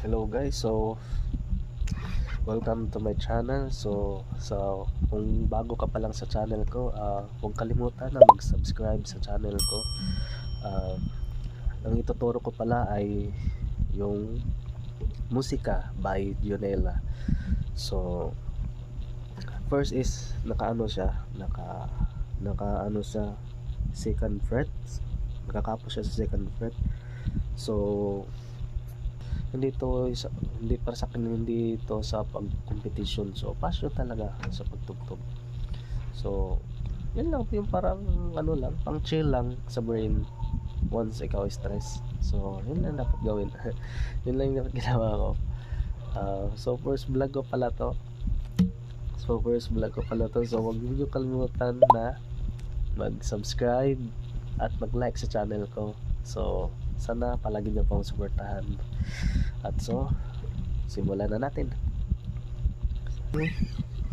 Hello guys, so welcome to my channel. So kung bago ka pa lang sa channel ko, huwag kalimutan na mag-subscribe sa channel ko. Ang ituturo ko pala ay yung musika by Dionela. So first is naka second fret, nakakapos siya sa second fret. So hindi para sa akin, hindi ito sa pag-competition. So passion talaga sa pagtugtog. So yun lang, yung parang lang, pang chill lang sa brain once ikaw stress. So yun lang dapat gawin. Yun lang yung dapat ginawa ko. So first vlog ko pala to. So huwag niyo kalimutan na mag-subscribe at mag-like sa channel ko. So sana palagi niyo pong suportahan. At so simulan na natin.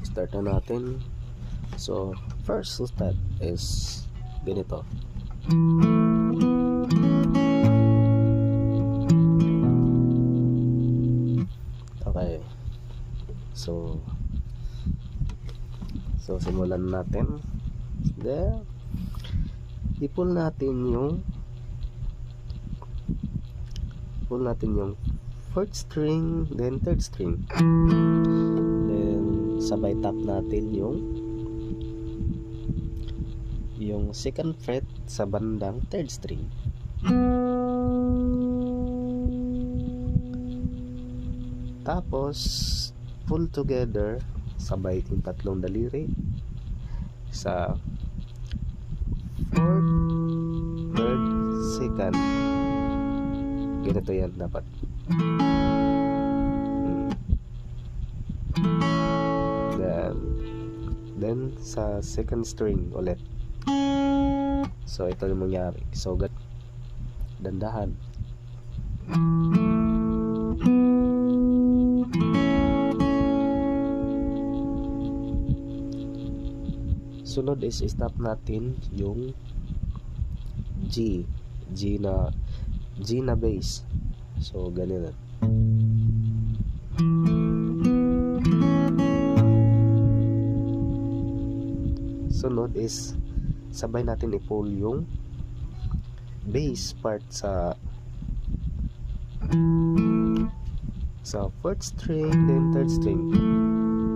Start na natin. So first step is ganito. Okay. So simulan natin. Then i-pull natin yung fourth string, then third string, then sabay tap natin yung second fret sa bandang third string. Tapos pull together, sabay yung tatlong daliri sa fourth, third, second. Ganito yan dapat. Then sa second string ulit. So ito yung mangyari. So dandahan. Sunod is stop natin yung G na bass. So ganun. Sunod is sabay natin i-pull yung bass part sa fourth string, then third string.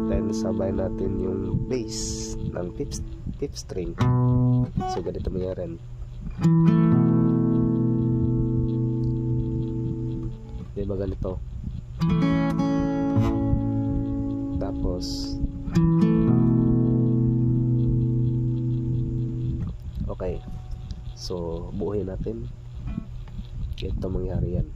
Then sabay natin yung bass ng fifth string. So ganito mangyari. Diba ganito? Tapos okay, so buuhin natin. Ito mangyari yan.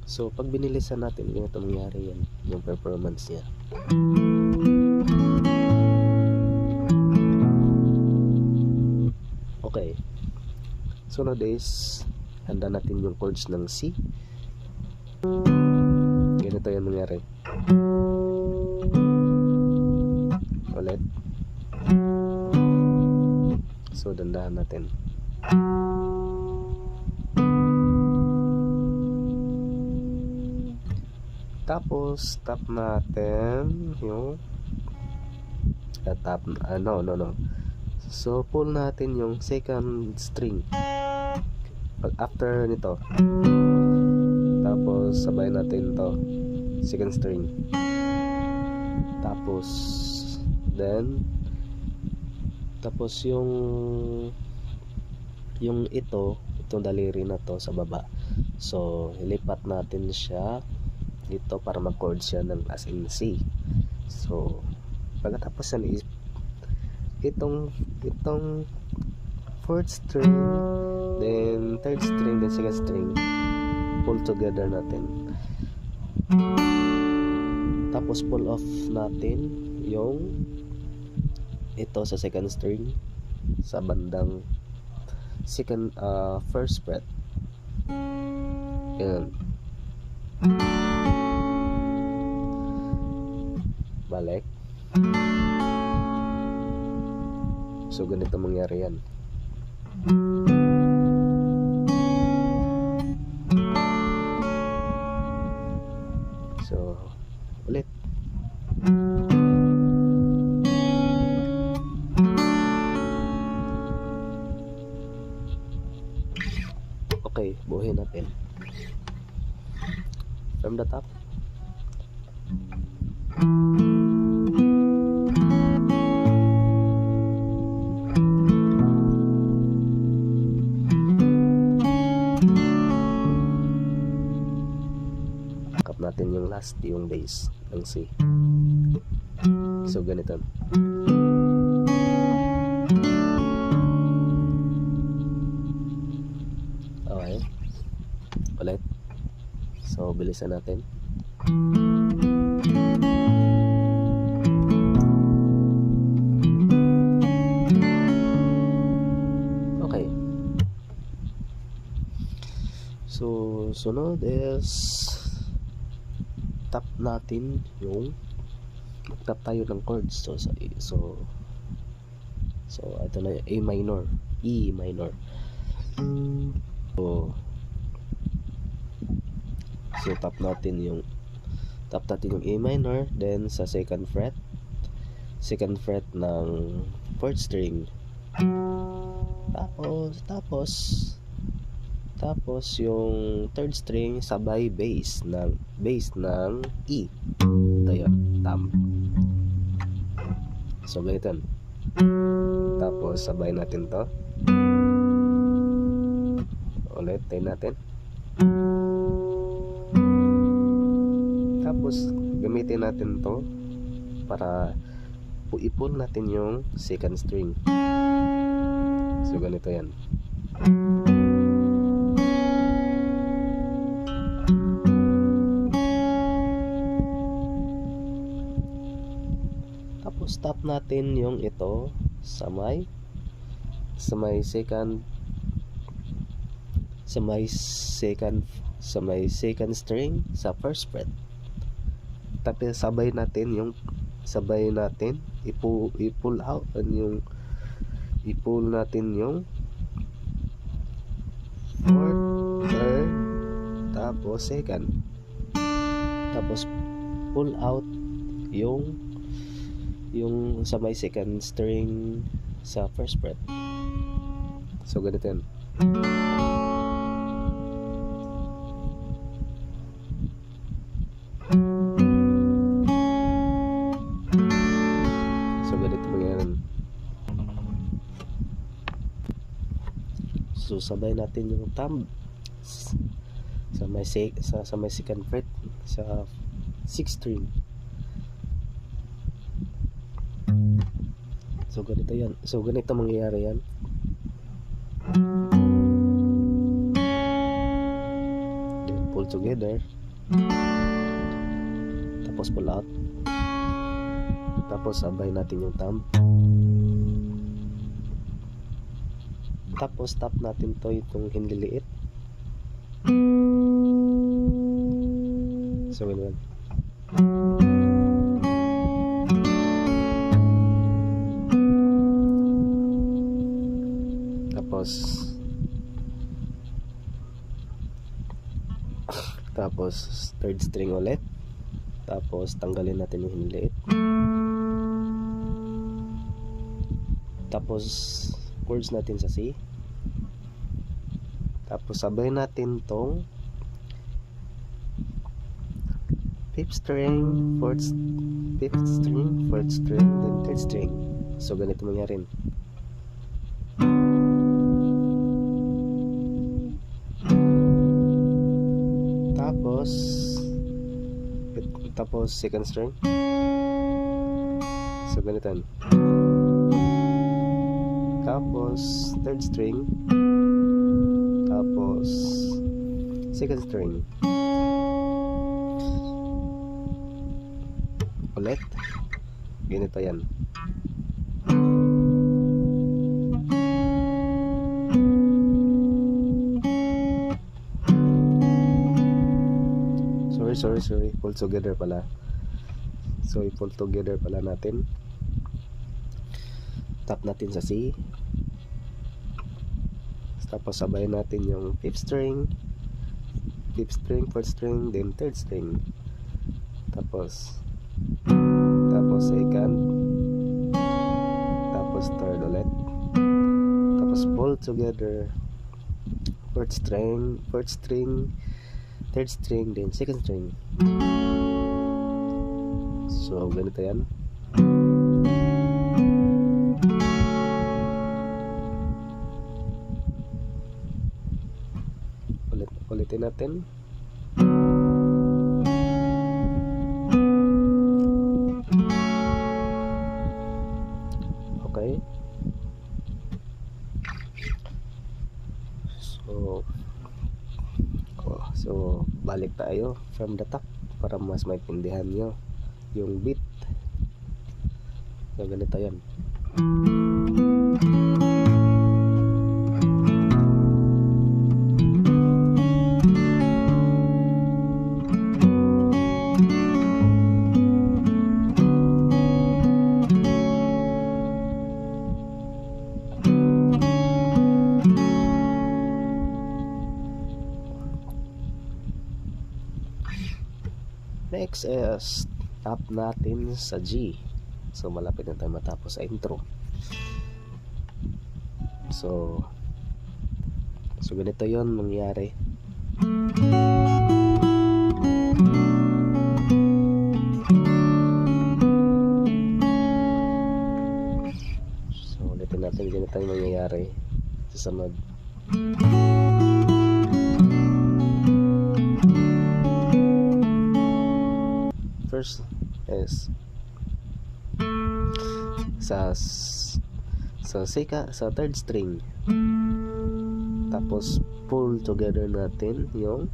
So pag binilisan natin, ganito mangyari yan, yung performance niya. Okay, sunod is handa natin yung chords ng C. Ganito yan mangyari. Ulit. So dandahan natin. Tapos tap natin yung so pull natin yung second string pag after nito. Tapos sabay natin to second string. Tapos yung itong daliri na to sa baba. So ilipat natin siya dito para mag-chord siya ng as in C. So pagkatapos yan, itong fourth string, then third string, then second string, pull together natin. Tapos pull off natin yung ito sa second string sa bandang first fret. Yan. Balik. So ganito mangyari yan. So ulit. Okay, buuhin natin from the top. Kap natin yung last, yung bass ng C. So ganito. Okay, ulit. So bilisan natin. Okay. So sunod is tap natin yung tap tayo ng chords. So ito na A minor, E minor. So tap natin yung A minor, then sa second fret ng fourth string. Tapos yung third string sabay bass ng E. Ito yun, tam. So ganito. Tapos sabay natin to. Ulit tayo natin. Tapos gamitin natin to para i-pull natin yung second string. So ganito yan. Tapos tap natin yung ito sa may second string sa first fret. Tapos sabay natin i-pull natin yung fourth, third, tapos second. Tapos pull out yung sa may second string sa first fret. So ganito yan. So sabay natin yung thumb sa may second fret sa 6th string. So ganito yan. So ganito mangyayari yan. Then pull together. Tapos pull out. Tapos sabay natin yung thumb. Tapos tap natin to itong hinliliit. So ganun. Tapos third string ulit. Tapos tanggalin natin yung hinliliit. Tapos chords natin sa C. Tapos sabay natin tong fifth string, fourth string, then third string. So ganito mangyari. tapos second string. So ganito yan. Tapos third string, tapos second string, ulit ganito yan. Sorry, pull together pala. So i-pull together pala natin. Tap natin sa C, tapos sabayin natin yung 5th string, 4th string, then 3rd string, tapos second, tapos third ulit, tapos pull together 4th string, 3rd string, then 2nd string. So ganito yan. Ulitin natin. Okay. So balik tayo from the top para mas maintindihan nyo yung beat. So ganito yan. Next is tap natin sa G. So malapit na tayo matapos sa intro. So ganito yon mangyari. So ulitin natin ganito yung mangyayari sa sunod. First is sa 3rd string, tapos pull together natin yung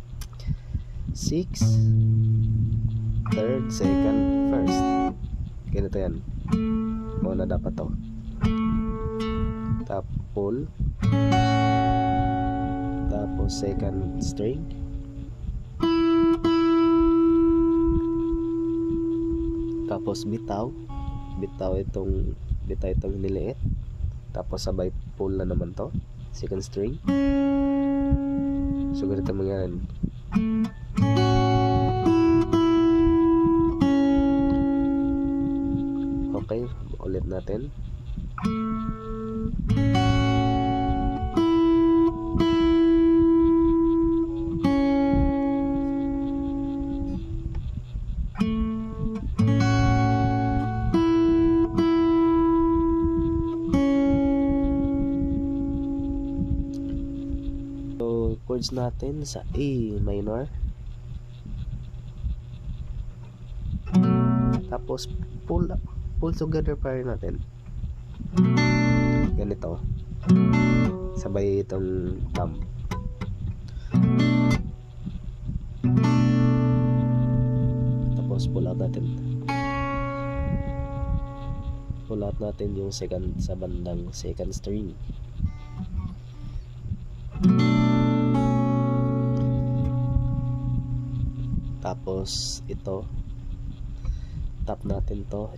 6th, 3rd, 2nd, 1st. Ganito yan. Muna dapat to. Tap pull, tapos 2nd string, tapos bitaw itong niliit, tapos sabay pull na naman to 2nd string. So ganito mangyari. Okay, ulit natin. Chords natin sa A minor, tapos pull together pa rin natin ganito, sabay itong thumb, tapos pull out natin yung second sa bandang 2nd string. Tapos ito, tap natin ito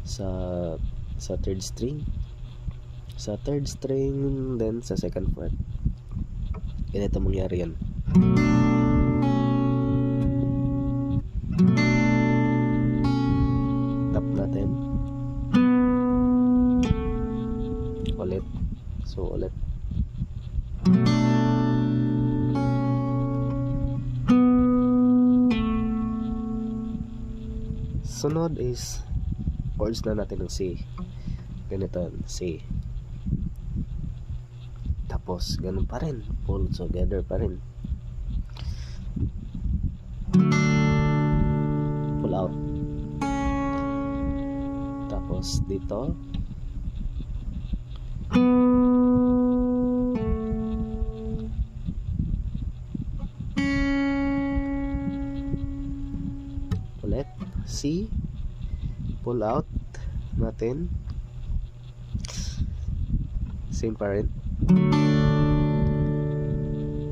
sa 3rd string, then sa 2nd fret. Ganito mangyari yan. Tap natin ulit, so ulit. Sunod is chords na natin ng C. Ganito, C. Tapos ganun pa rin, pull together pa rin. pull out. Tapos dito ulit C, pull out natin, same pa rin.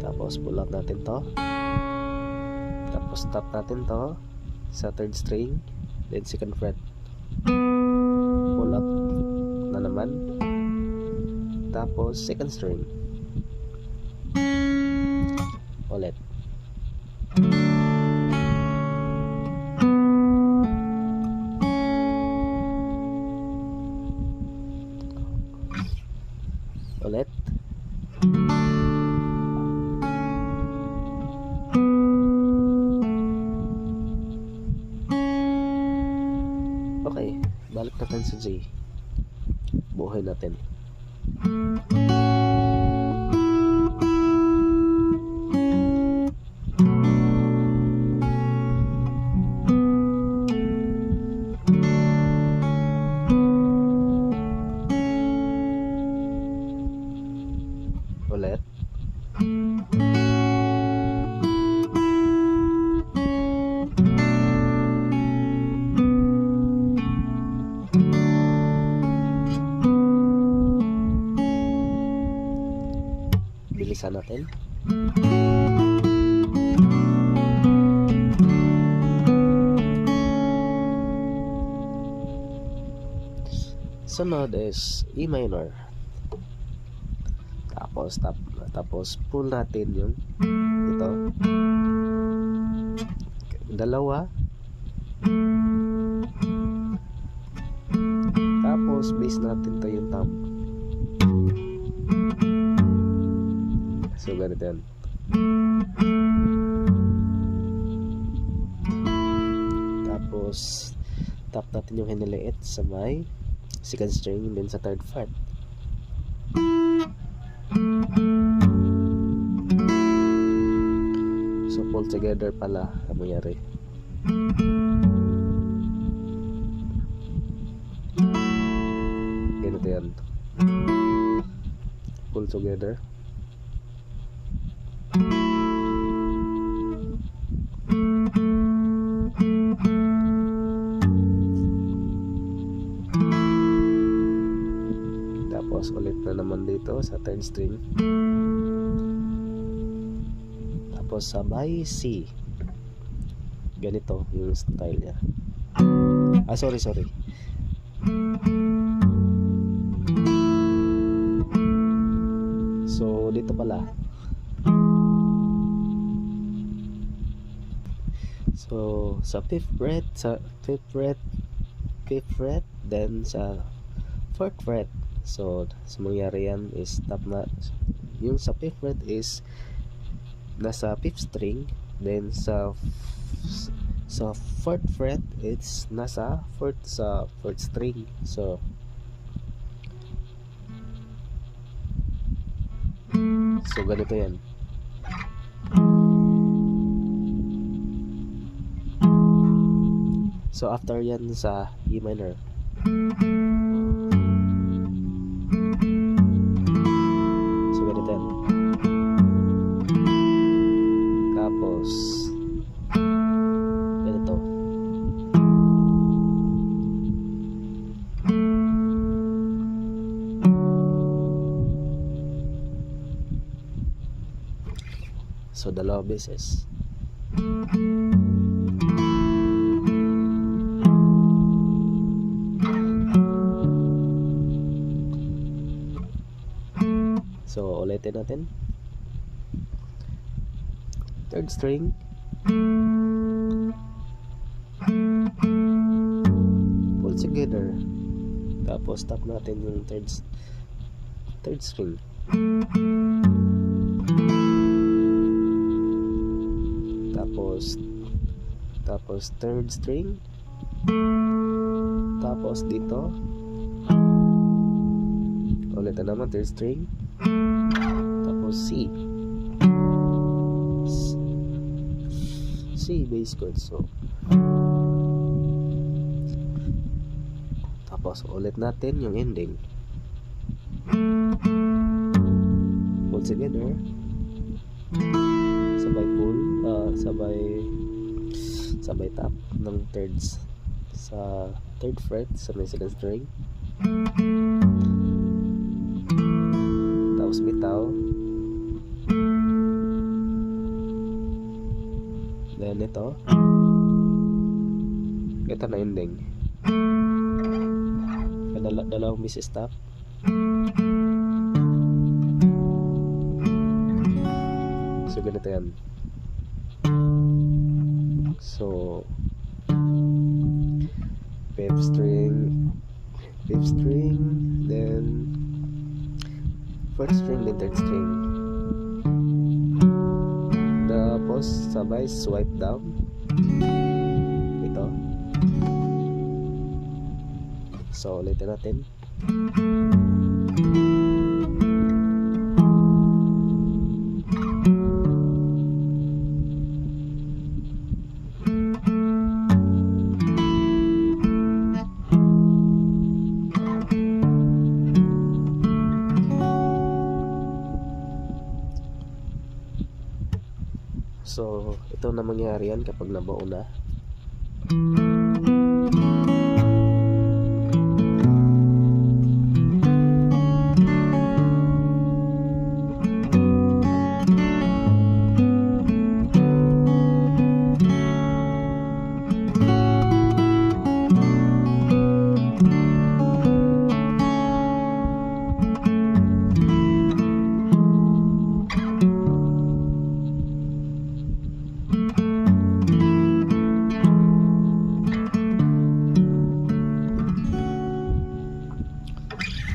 Tapos pull out natin to, tapos tap natin to sa third string, then second fret, pull out na naman, tapos second string ulit. Ulit. Okay, balik natin sa G. Buhay natin. Ulit. Bilisan natin. Sunod is E minor. Tapos pull natin yung ito. Dalawa. Tapos base natin to yung thumb. So ganito yan. Tapos tap natin yung hiniliit sa may second string, then sa third fret. So pull together pala ang mangyari. Ganito yan. Pull together. Tapos ulit na naman dito sa third string. Tapos sabay C. Ganito yung style niya. Sorry. So dito pala. So sa fifth fret, then sa fourth fret. So sa mangyari yan is tap na yung sa fifth fret is nasa fifth string, then sa fourth fret it's nasa fourth string. So ganito yan. So after yan sa E minor. So ganito yan. Tapos ganito. So dalawa beses. So ulitin natin. Third string. Pull together. Tapos tap natin yung third string. Tapos third string. Tapos dito ulit na naman third string. Tapos C bass chord. So Tapos ulit natin yung ending. Pull together. Sabay pull, sabay tap ng thirds sa third fret sa may second string. Tapos bitaw. Then ito na ending. Dalawang miss stop. So ganito yan. So fifth string, then fourth string, then third string. Tapos sabay swipe down. Ito. So ulitin natin. So, ito na mangyari yan kapag nabuo na.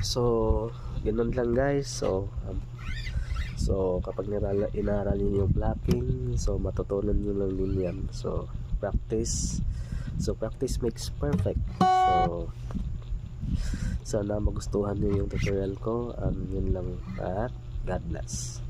So, ganun lang guys. So kapag inaral niyo yung plucking, so matutunan niyo lang din yan. So, practice makes perfect. So, sana magustuhan niyo yung tutorial ko. Yun lang at God bless.